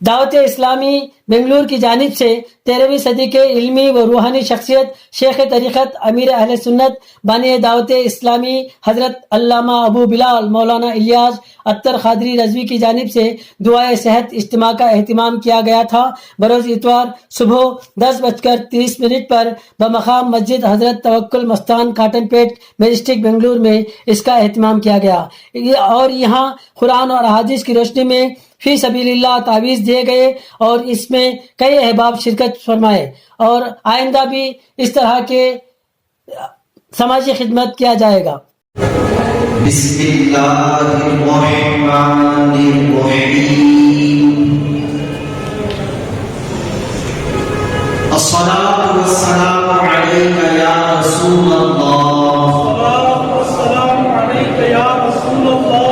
دعوت اسلامی بنگلور کی جانب سے 13ویں صدی کے علمی و روحانی شخصیت شیخ طریقت امیر اہل سنت بانی دعوت اسلامی حضرت علامہ ابو بلال مولانا الیاس اختر قادری رضوی کی جانب سے دعائے صحت اجتماع کا اہتمام کیا گیا تھا۔ بروز اتوار صبح 10:30 پر بمقام مسجد حضرت توکل مستان کاٹن پیٹ میجسٹک بنگلور میں اس کا اہتمام کیا گیا اور یہاں قرآن اور احادیث کی روشنی میں فی سبیل اللہ تعویذ دیے گئے اور اس میں کئی احباب شرکت فرمائے اور آئندہ بھی اس طرح کے سماجی خدمت کیا جائے گا۔ بسم اللہ الرحمن الرحیم الصلاة والسلام علیک یا رسول اللہ والسلام علیک یا رسول اللہ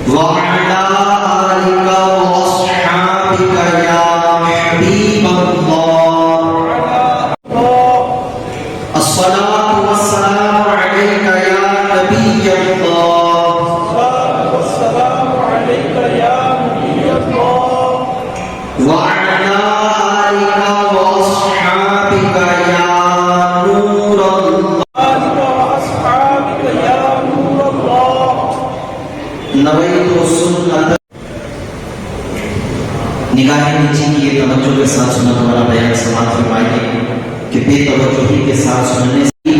وعلی آلک واصحابک یا حبیب اللہ الصلاة والسلام علیک یا نبی اللہ والسلام علیک یا نبی اللہ وعلی آلک واصحابک یا نور اللہ واصحابک یا نور اللہ نویت سنت نگاہیں نیچی کیے توجہ کے ساتھ سنت والا بیان سماعت فرمائیے کہ بے توجہی کے ساتھ سننے سے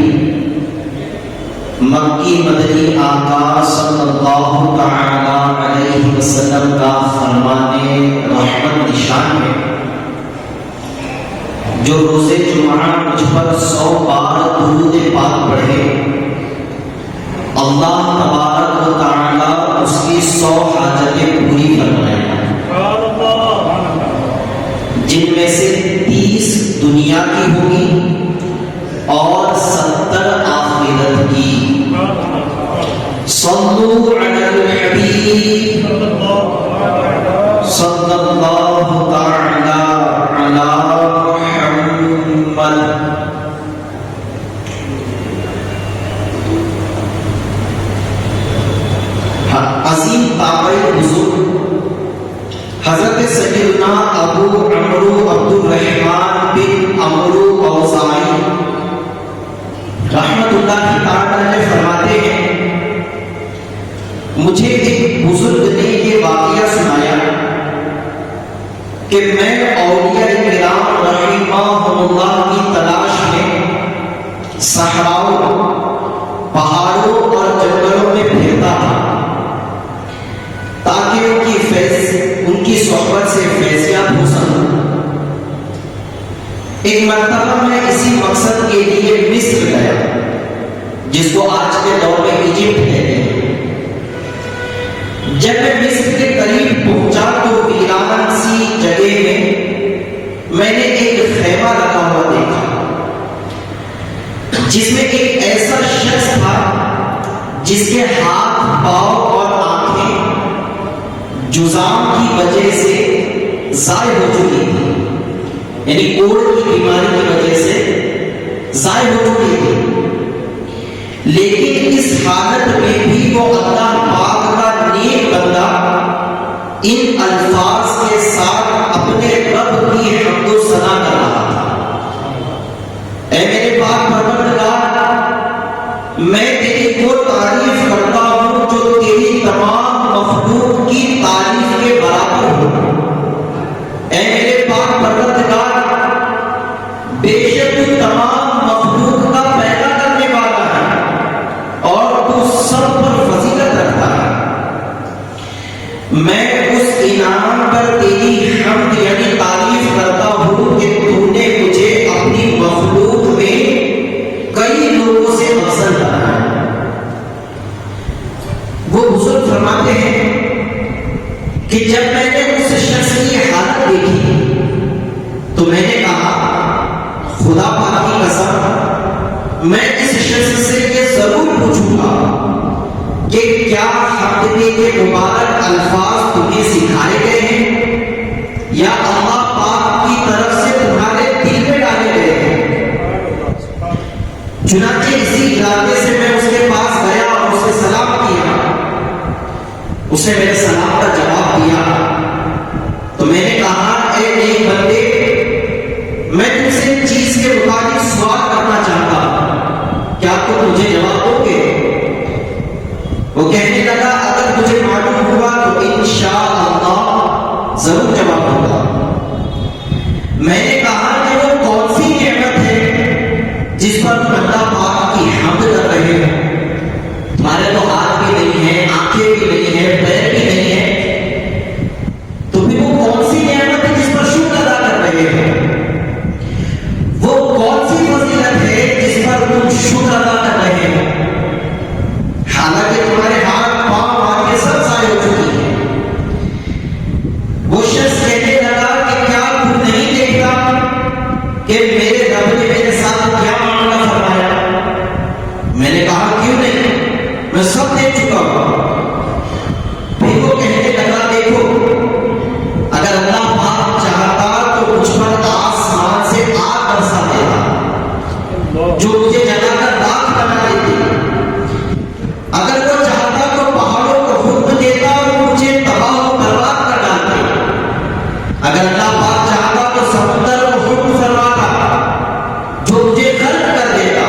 مکی مدنی آقا صلی اللہ تعالی علیہ وسلم کا فرمان رحمت نشان ہے جو روز جمعہ مجھ پر 100 بار درود پاک پڑھے اللہ تبارک و تعالی اس کی 100 حاجتیں پوری فرمائے جن میں سے 30 دنیا کی ہوگی اور 70 آخرت کی۔ صلو علی الحبیب صلی اللہ تعالی علی محمد۔ عظیم تابعی بزرگ حضرت سیدنا ابو عمرو عبد الرحمن بن عمرو اوزاعی رحمت اللہ تعالی فرماتے ہیں مجھے ایک بزرگ نے یہ واقعہ سنایا کہ میں اولیاء کرام رحمہم اللہ کی تلاش میں صحراؤں پہاڑوں اور جنگلوں میں پھرتا تھا تاکہ ان کی صحبت سے فیضیاب ہو سکوں۔ ایک مرتبہ میں اسی مقصد کے لیے مصر گیا جس کو آج کے دور میں ایجپٹ کہتے ہیں۔ جب میں مصر کے قریب پہنچا تو ویران سی جگہ میں نے ایک خیمہ رکھا ہوا دیکھا جس میں ایک ایسا شخص تھا جس کے ہاتھ پاؤں اور آنکھیں جزام کی وجہ سے ضائع ہو چکی تھی، یعنی کوڑ کی بیماری کی وجہ سے ضائع ہو چکی تھی، لیکن اس حالت میں بھی وہ اللہ پاک کا نیک بندہ ان الفاظ کے ساتھ اپنے رب کی حمد و ثنا کر رہا تھا۔ اے میرے پاک پروردگار، میں تیری وہ تعریف کرتا ہوں جو تیری تمام مخلوق کی تعریف کے برابر ہو۔ اے میرے پاک پروردگار، بے شک تو تمام مخلوق کا پیدا کرنے والا ہے اور تو سب پر فضیلت رکھتا ہے۔ میں اس انعام پر تیری حمد یعنی تعریف کرتا ہوں کہ تو نے مجھے اپنی مخلوق میں کئی لوگوں سے افضل بنایا۔ وہ بزرگ فرماتے ہیں کہ جب میں نے اس شخص کی حالت دیکھی تو میں نے کہا خدا پاک کی قسم میں اس شخص سے یہ ضرور پوچھوں گا کہ کیا حمد کے مبارک الفاظ تمہیں سکھائے گئے ہیں یا اللہ پاک کی طرف سے تمہارے دل میں ڈالے گئے ہیں؟ چنانچہ اسی ارادے سے میں اس کے پاس گیا اور اسے سلام کیا۔ اس نے میرے سلام کا جواب دیا تو میں نے کہا اے نیک بندے میں تم سے ایک چیز کے متعلق سوال کرنا چاہتا ہوں، کیا تم مجھے جواب دو گے؟ وہ کہنے لگا اگر مجھے معلوم ہوا تو انشاءاللہ ضرور جواب دوں گا۔ میں نے کہا کہ وہ کون سی نعمت ہے جس پر تم اللہ پاک کی حمد کر رہے ہو؟ تمہارے تو ہاتھ بھی نہیں ہے، آنکھیں بھی نہیں ہے، پیر بھی نہیں ہے، تو پھر وہ کون سی نعمت ہے جس پر شکر ادا کر رہے ہو؟ وہ کون سی فضیلت ہے جس پر تم شکر ادا کر رہے ہو؟ حالانکہ تمہارے ہاتھ پاؤں آنکھیں سب ضائع ہو چکی ہیں۔ وہ شخص کہنے لگا کہ کیا تم نہیں دیکھتا کہ میرے رب نے میرے ساتھ کیا معاملہ فرمایا؟ میں نے کہا کیوں نہیں، میں سب دیکھ چکا ہوں۔ پھر وہ کہنے لگا دیکھو اگر اللہ پاک چاہتا تو مجھ پر آسمان سے آگ برسا دیتا جو مجھے جلا کر راکھ بنا دیتی، اگر وہ چاہتا تو پہاڑوں کو حکم دیتا اور مجھے تباہ و برباد کر ڈالتے، اگر اللہ پاک چاہتا تو سمندر کو حکم فرماتا جو مجھے غرق کر دیتا،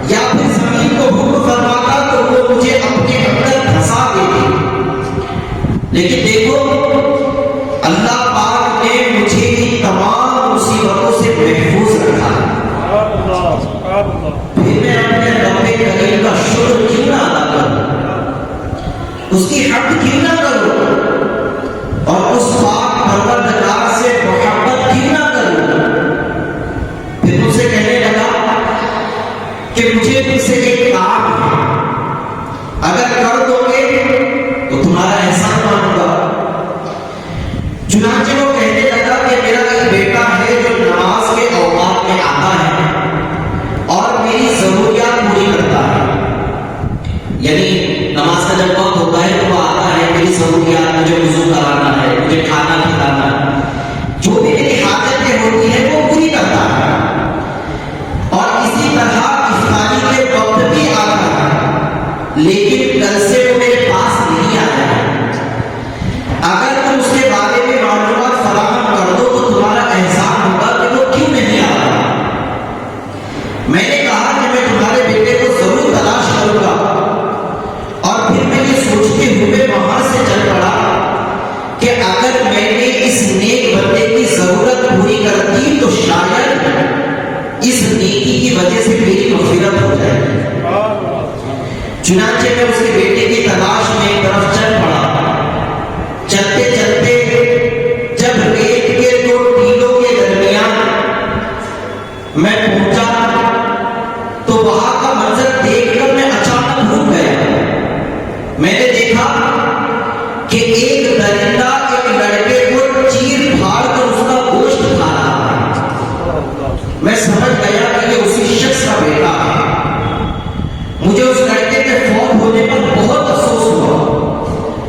یا پھر زمین کو حکم فرماتا تو وہ مجھے اپنے اندر دھسا دیتی۔ لیکن دیکھو اللہ پاک نے مجھے ان تمام مصیبتوں سے محفوظ رکھا۔ پھر میں اپنے رب کریم کا شکر کیوں نہ ادا کروں، اس کی حمد کیوں نہ کروں، اور اس پاک پروردگار سے محبت کیوں نہ کروں؟ پھر مجھ سے کہنے لگا کہ مجھے تم سے ایک کام ہے، اگر کر دو گے تو تمہارا احسان مانوں گا۔ چنانچہ وہ کہنے لگا کہ میرا ایک بیٹا ہے جو نماز کے اوقات میں آتا ہے اور میری ضروریات پوری کرتا ہے، یعنی نماز کا جب وقت ہوتا ہے تو وہ آتا ہے، میری ضروریات، مجھے وضو کرانا ہے، مجھے کھانا کھلانا ہے، جو بھی میری حاجتیں ہوتی ہیں وہ پوری کرتا ہے، اور اسی طرح افطاری کے وقت بھی آتا ہے، لیکن کل سے وہ میرے پاس نہیں آیا ہے۔ اگر تم اس کے بارے میں معلومات فراہم کر دو تو تمہارا احسان ہوگا کہ وہ کیوں نہیں آ رہا۔ میں نے کہا کہ میں تمہارے بیٹے کو ضرور تلاش کروں گا، اور پھر میں یہ سوچتے ہوئے وہاں سے چل پڑا کہ اگر میں نے اس نیک بندے کی ضرورت پوری کر دی تو شاید اس نیکی کی وجہ سے میری مغفرت ہو جائے گی۔ چنانچہ میں اس کے بیٹے کی تلاش میں ایک طرف چل پڑا۔ چلتے چلتے جب ریت کے دو ٹیلوں کے درمیان میں پہنچا تو وہاں کا منظر دیکھ کر میں اچانک رک گیا۔ میں نے دیکھا کہ ایک درندہ ایک لڑکے کو چیر پھاڑ کر اس کا گوشت کھا رہا ہے۔ میں سمجھ گیا کہ یہ اسی شخص کا بیٹا ہے۔ مجھے اس لڑکے کے فوت ہونے پر بہت افسوس ہوا،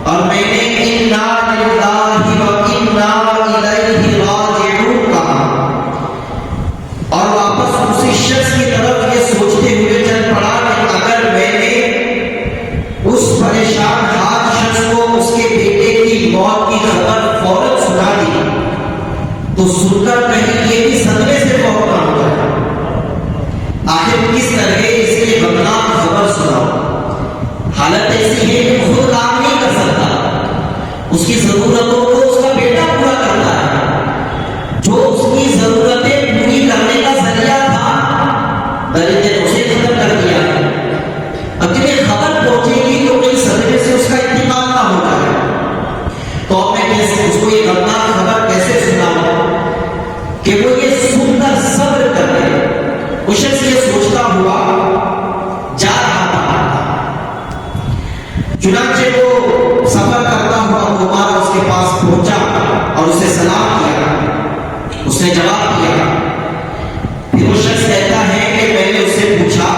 اور میں نے انا للہ و انا الیہ راجعون کہا، اور واپس اسی شخص کی طرف یہ سوچتے ہوئے چل پڑا کہ اگر میں نے اس پریشان حال شخص کو اس کے بیٹے کی موت کی خبر فوراً سنا دی تو سن کر کہیں یہ بھی صدمے سے فوت نہ ہو جائے۔ آخر کس طرح اس کی غمناک خبر سنا؟ حالت ایسی ہے کہ خود کام نہیں کر سکتا، اس کی ضرورتوں کو اس کا بیٹا پورا کرتا ہے، جو اس کی ضرورتیں پوری کرنے کا ذریعہ تھا درندے نے اسے ختم کر دیا۔ اب جب یہ خبر پہنچے گی تو کئی صدمے سے اس کا انتقال نہ ہو جائے، تو اب میں کیسے اس کو یہ غمناک خبر کیسے سناؤں کہ وہ یہ سن کر صبر کر لے؟ وہ شخص یہ سوچتا ہوا جا رہا تھا۔ چنانچہ وہ سفر کرتا ہوا دوبارہ اس کے پاس پہنچا اور اسے سلام کیا۔ اس نے جواب دیا۔ پھر وہ شخص کہتا ہے کہ میں نے اس سے پوچھا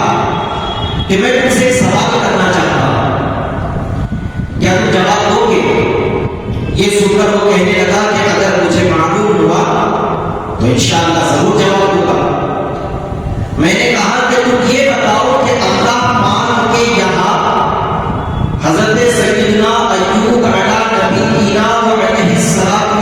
کہ میں تم سے ایک سوال کرنا چاہتا ہوں، کیا تم جواب دو گے؟ یہ سن کر وہ کہنے لگا کہ اگر مجھے معلوم ہوا تو انشاءاللہ ضرور جواب دوں گا۔ میں نے کہا کہ تم یہ بتاؤ کہ اللہ مان کے یہاں حضرت سیدنا ایوب علیہ نبینا و علیہ السلام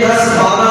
10-12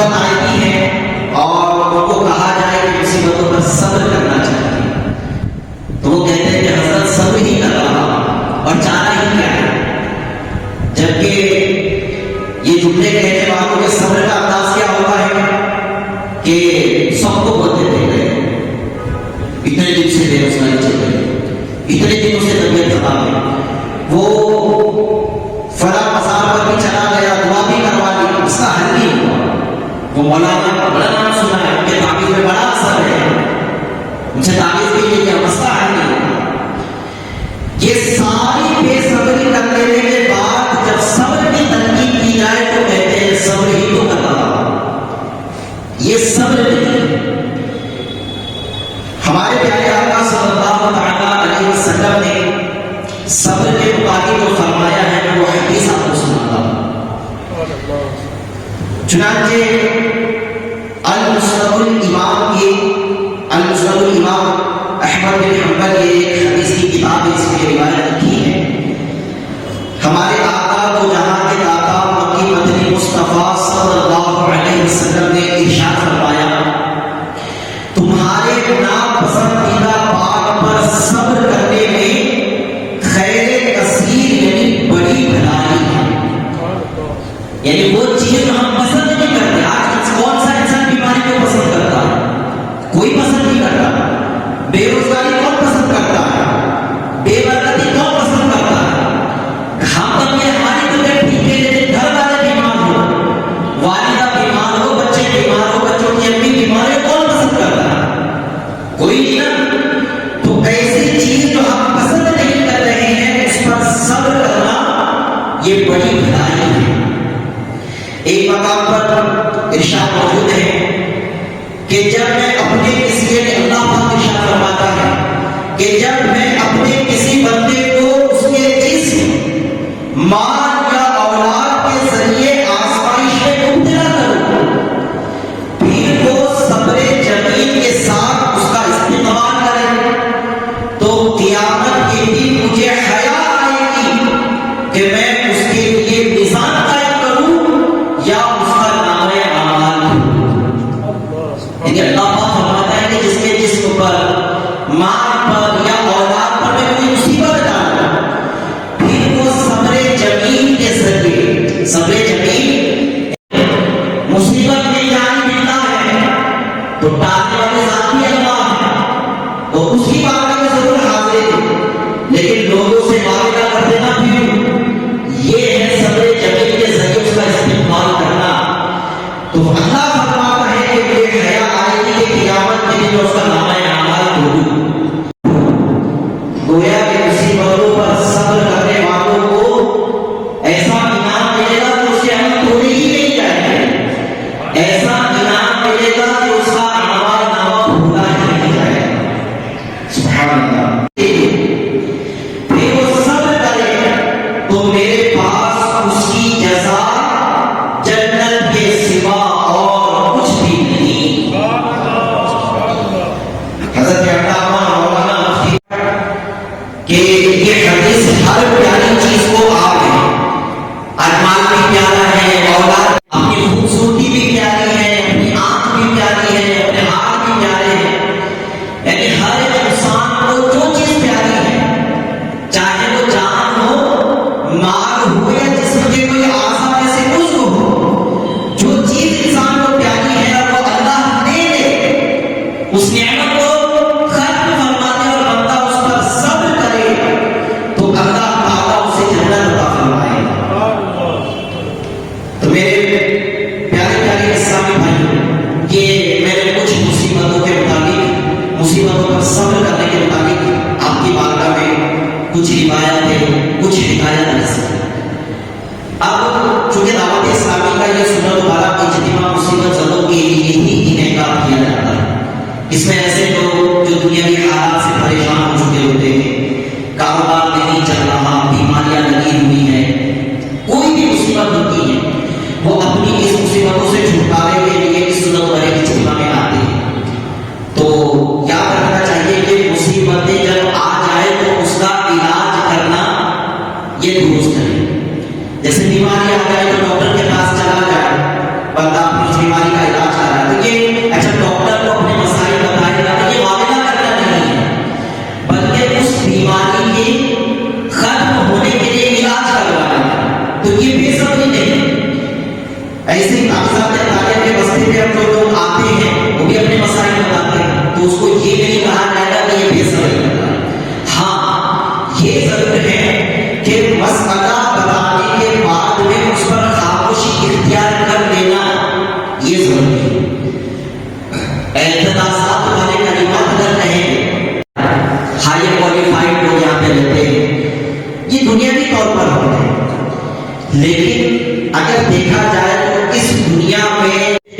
مصیبت آئی ہے اور ان کو کہا جائے کہ مصیبتوں پر صبر کرنا چاہیے تو وہ کہتے ہیں کہ حضرت صبر ہی کر رہا اور چاہ ہی کیا ہے. جبکہ یہ جملے کہنے والوں کے صبر کا انداز کیا ہوتا ہے کہ سب کو بولتے تھے اتنے دن سے بے روزگاری چل رہی، اتنے دنوں سے طبیعت خراب ہے، وہ فلاں مزار پر بھی چلا گیا، دعا بھی کروا لی، اس کا حل نہیں ہوا. وہ مولانا کا بڑا نام سنا ہے، ان کے تعبیر میں بڑا اثر ہے، ان سے تعبیر بھی لے کے مسئلہ حل نہیں ہوا. یہ ساری بے صبری کر لینے کے بعد جب صبر کی تنقید کی جائے تو کہتے ہیں صبر ہی تو کر رہا، یہ صبر نہیں. ہمارے پیارے آقا صلی اللہ تعالی علیہ وسلم نے صبر کے متعلق جو فرمایا ہے وہ حدیث آپ کو سناتا ہوں. چنانچہ المسند الامام احمد بن حنبل یہ ایک حدیث کی کتاب ہے، اس میں روایت لکھی ہے. ہمارے آقا کو جہاں کے داتا مکی مدنی مصطفیٰ صلی اللہ علیہ وسلم نے ارشاد فرمایا تمہارے ناپسندیدہ بات پر صبر کرنے میں خیر کثیر یعنی بڑی بھلائی ہے. یعنی وہ چیز جو ہم پسند نہیں کرتے، آج کون سا انسان بیماری کو پسند کرتا ہے؟ کوئی پسند نہیں کرتا. بے روزگاری کون پسند کرتا ہے؟ بے برکتی کون پسند کرتا ہے؟ ہم تب یہ ہماری طبیعت ٹھیک ہے لیکن گھر والے بیمار ہو، والدہ بیمار ہو، بچے بیمار ہو، بچوں کی امی بیمار ہو، کون پسند کرتا ہے؟ کوئی نہیں نا. تو ایسی چیز جو ہم پسند نہیں کر رہے ہیں اس پر صبر کرنا یہ بڑی بھلائی ہے. ایک مقام پر ارشاد موجود ہے کہ جب میں اپنے کسی اللہ پاک ارشاد فرماتا ہے کہ جب میں اپنے کسی بندے کو اس کے جسم، مال یا اولاد کے ذریعے آزمائش میں مبتلا کروں پھر وہ صبر جمیل کے ساتھ اس کا استقبال کرے تو قیامت کے دن مجھے حیا آئے گی کہ میں اس کے لیے میزان قائم کروں یا اس کا نامہ اعمال دوں. یعنی اللہ پاک فرماتا ہے کہ جس کے جسم پر، مال پر یا اولاد پر میں کوئی مصیبت ڈالوں پھر وہ صبر جمیل کے ذریعے، صبر جمیل مصیبت میں جان ملتا ہے تو ٹالنے والے ذاتی اللہ ہے تو اس کی بات میں ضرور حاضر ہے، لیکن لوگوں سے معاملہ کر دینا پھر یہ ہے صبر جمیل کے ذریعے اس کا استقبال کرنا. تو اللہ فرماتا ہے کہ یہ حیا آئے گی کہ قیامت کے دن اس کا نامہ اعمال دوں. گویا کہ مصیبتوں پر صبر کرنے والوں کو ایسا انعام ملے گا کہ اس کے عمل تھوڑے ہی نہیں جائیں گے، ایسا انعام ملے گا کہ اس کا اعمال نامہ بھولا ہی نہیں جائے گا. سبحان اللہ. پھر وہ صبر کرے تو میرے پاس اس کی جزا جنت کے سوا اور کچھ بھی نہیں. حضرت علامہ مولانا مفتی کہ یہ حدیث ہر پیاری چیز کو آپ ہے، ارمان بھی پیارا ہے، اولاد اپنی خوبصورتی بھی پیاری ہے، اپنی آنکھ بھی پیاری ہے، اپنے ہاتھ بھی پیارے ہیں. یعنی ہر ایک انسان کو جو چیز پیاری ہے، چاہے وہ جان ہو، مال ہو یا جسم کے کوئی اعضاء میں سے عضو ہو، جو چیز انسان کو پیاری ہے اور وہ اللہ دے دے اس نعمت کو ختم فرماتے اور بندہ اس پر صبر کرے تو اللہ تعالیٰ اسے جنت عطا فرمائے. تو میرے پیارے پیارے اسلامی بھائی، یہ میں نے کچھ مصیبتوں کے مطابق، مصیبتوں پر صبر کرنے کے مطابق آپ کی بارگاہ میں کچھ روایتیں، کچھ حکایت رسیں. اب چونکہ دعوت اسلامی کا یہ سنت والا اجتماع مصیبت زدوں کے لیے ہی انعقاد کیا جاتا ہے. اس میں ایسے لوگ جو دنیاوی حالات سے پریشان ہو چکے ہوتے ہیں، کاروبار نہیں چل رہا، بیماریاں لگی ہوئی ہیں، کوئی بھی مصیبت ہوتی ہے، وہ اپنی اس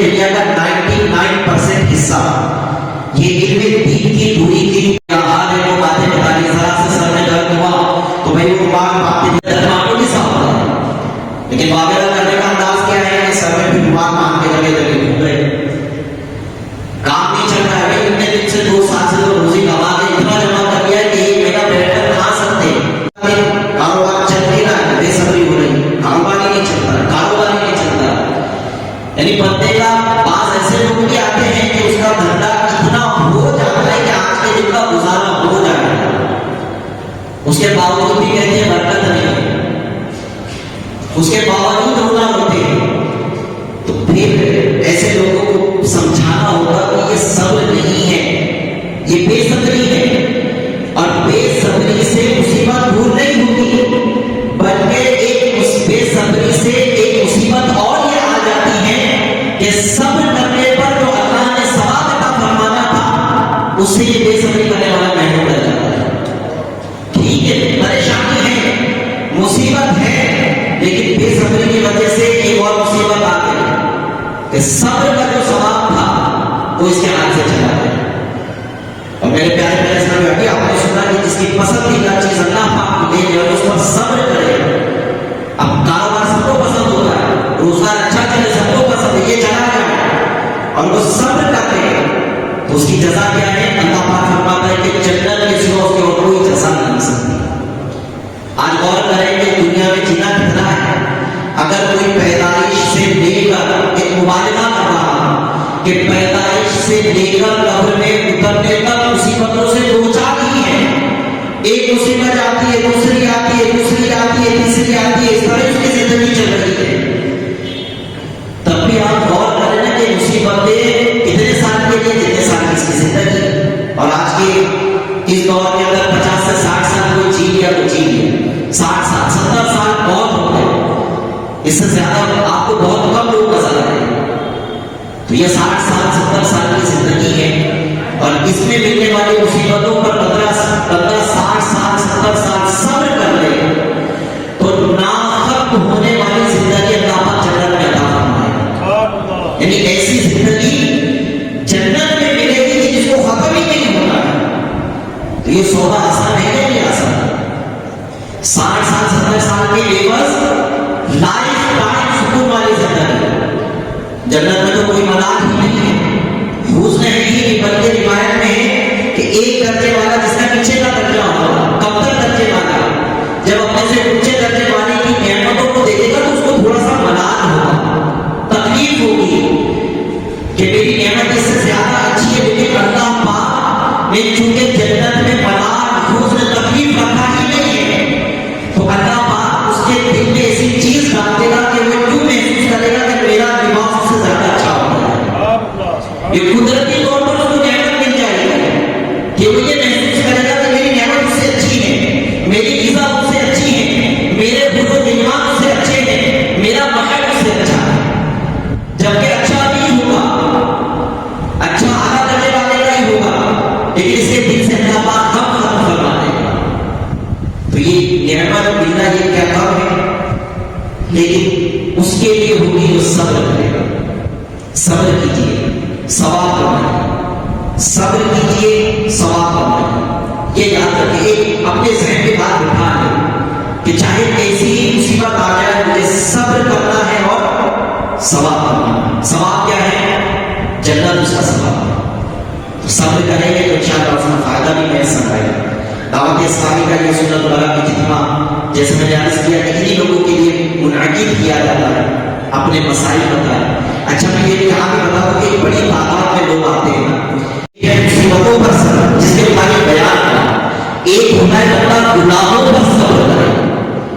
دنیا کا 99% حصہ یہ علم دین کی دوری کی حال ہے. وہ باتیں بتانی ذرا سے سر میں درد ہوا تو بھائی وہ باتیں درمانوں کی صاحب ہے. لیکن واقعہ کرنے کا انداز کیا ہے کہ سر میں بھی بات مان کے لگے گھوم گئے. کام نہیں چل رہا ہے. اتنے دن سے 2 سال سے تو روزی کما کے اتنا جمع کر لیا کہ 1 مہینہ بیٹھ کر کھا سکتے. کاروبار چل نہیں رہا ہے, بے صبری ہو رہی, کاروبار ہی نہیں چلتا, کاروبار ہی نہیں چلتا. یعنی بندے کا بعض ایسے لوگ بھی آتے ہیں کہ اس کا دھندا اتنا ہو جاتا ہے کہ آج کے دن کا گزارا ہو جائے گا, اس کے باوجود بھی کہتے ہیں برکت نہیں ہے, اس کے باوجود رونا ہوتے ہیں. تو پھر ایسے لوگوں کو سمجھانا ہوگا کہ یہ صبر نہیں ہے, یہ بے صبری ہے. اور بے صبری سے مصیبت دور نہیں ہوتی, بلکہ ایک بے صبری سے ایک مصیبت اور یہ آ جاتی ہے کہ صبر کرنے پر جو اللہ نے ثواب عطا فرمانا تھا اس سے یہ بے صبری کرنے والا محروم رہ جاتا ہے. ٹھیک ہے, پریشانی ہے, مصیبت ہے, لیکن بے صبری کی وجہ سے ایک اور مصیبت آ گئی کہ صبر کا جو ثواب تھا وہ اس کے ہاتھ سے چلا گیا. اور میرے پیارے پیارے اسلام بھائی, آپ نے سنا کہ جس کی پسندیدہ چیز اللہ پاک دے دے اس پر صبر کرے. اب کاروبار سب کو پسند ہوتا ہے, روزگار اچھا چلے سب کو پسند ہے, یہ چلا جائے اور وہ صبر کرتے ہیں تو اس کی جزا کیا ہے؟ اللہ پاک فرماتا ہے کہ جنت کے سوا اس کی اور کوئی جزا نہیں مل سکتی. آج غور کریں کہ دنیا میں جینا کتنا ہے. اگر کوئی پیدائش سے لے کر ایک مبالغہ کر رہا کہ پیدائش سے لے کر قبر میں اترنے تک مصیبتوں سے دو چار ہی ہیں, ایک مصیبت آتی ہے, دوسری آتی ہے, دوسری آتی ہے, تیسری آتی ہے, اس طرح اس کی زندگی چل رہی ہے. تب بھی آپ غور کریں نا کہ مصیبتیں کتنے سال کے لیے, کتنے سال کی اس کی زندگی. اور آج کے اس دور کے اندر 50 سے 60 سال کوئی جی لیا تو جی لیا, 60 سال 70 سال بہت ہو گئے, اس سے زیادہ آپ کو بہت کم لوگ نظر آ رہے ہیں. تو یہ 60 سال 70 سال کی زندگی ہے اور اس میں ملنے والی مصیبتوں پر 15 60 سال 70 سال صبر کر لے تو ناختم ہونے والی زندگی اللہ پاک جنت میں عطا فرمائے. یعنی ایسی زندگی جنت میں ملے گی کہ جس کو ختم ہی نہیں ہونا ہے. تو یہ سودا آسان ہے کہ نہیں آسان؟ 60 سال 70 سال کے عوض لائف ٹائم سکون والی زندگی. جنت میں تو کوئی ملال ہی نہیں ہے, حسن ہے ہی نہیں, بلکہ روایت میں ہے کہ ایک درجے والا جس کا نیچے کا درجہ ہوگا, کب تک درجے والا, جب اپنے سے اونچے درجے والے کی نعمتوں کو دیکھے گا تو اس کو تھوڑا سا ملال ہوگا, تکلیف ہوگی کہ میری نعمت اس سے زیادہ اچھی ہے, لیکن اللہ پاک نے چونکہ جنت میں ملال حسن تکلیف رکھا ہی نہیں ہے تو اللہ پاک اس کے دل میں ایسی چیز ڈال دے گا کہ وہ کیوں محسوس کرے گا کہ میرا لباس سے زیادہ اچھا ہوتا ہے. یہ قدرتی طور پر اس کو نعمت مل جائے گی کہ وہ یہ محسوس کرے گا کہ میری نعمت اس سے اچھی ہے, میری غذا اس سے اچھی ہے, میرے خود و دماغ اس سے اچھے ہیں, میرا محل اس سے اچھا ہے. جبکہ اچھا نہیں ہوگا, اچھا اعلیٰ درجے والے کا ہی ہوگا, لیکن اس کے دل سے اللہ پاک غم ختم فرما دے گا. تو یہ نعمت ملنا یہ کیا کام ہے, لیکن اس کے لیے ہوگی جو صبر کرے گا. صبر کیجیے ثواب کمائیے, صبر کیجیے ثواب کمائیے. یہ یاد رکھیے, اپنے ذہن میں بات بٹھا لیں کہ چاہے کیسی مصیبت آ جائے مجھے صبر کرنا ہے اور ثواب کرنا ہے. ثواب کیا ہے؟ جنت اس کا ثواب ہے. تو صبر کریں گے تو انشاءاللہ اس کا فائدہ بھی میسر آئے گا. دعوت اسلامی کا یہ سنت والا اجتماع جیسے میں نے عرض کیا اتنی لوگوں کے لیے منعقد کیا جاتا ہے, اپنے مسائل بتائے. اچھا میں یہ یہاں پہ بتاؤں کہ ایک بڑی تعداد میں لوگ آتے ہیں مصیبتوں پر صبر, جس کے بارے بیان کرا. ایک ہوتا ہے بندہ گناہوں پر صبر کرے,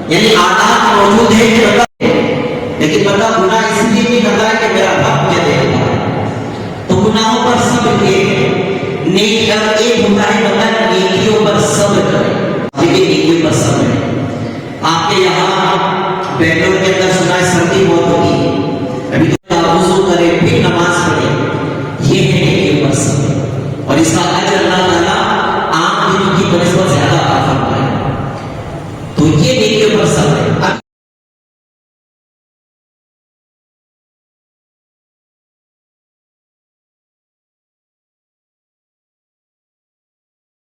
یعنی آدات موجود ہے کہ بندہ, لیکن بندہ گناہ اس لیے نہیں کرتا ہے کہ میرا رب مجھے دیکھتا ہے, تو گناہوں پر صبر یہ نیک. ایک ہوتا ہے بندہ نیکیوں پر صبر کرے, لیکن نیکیوں پر صبر ہے. آپ کے یہاں بنگلور کے اندر سنا ہے سردی بہت ہوتی ہے,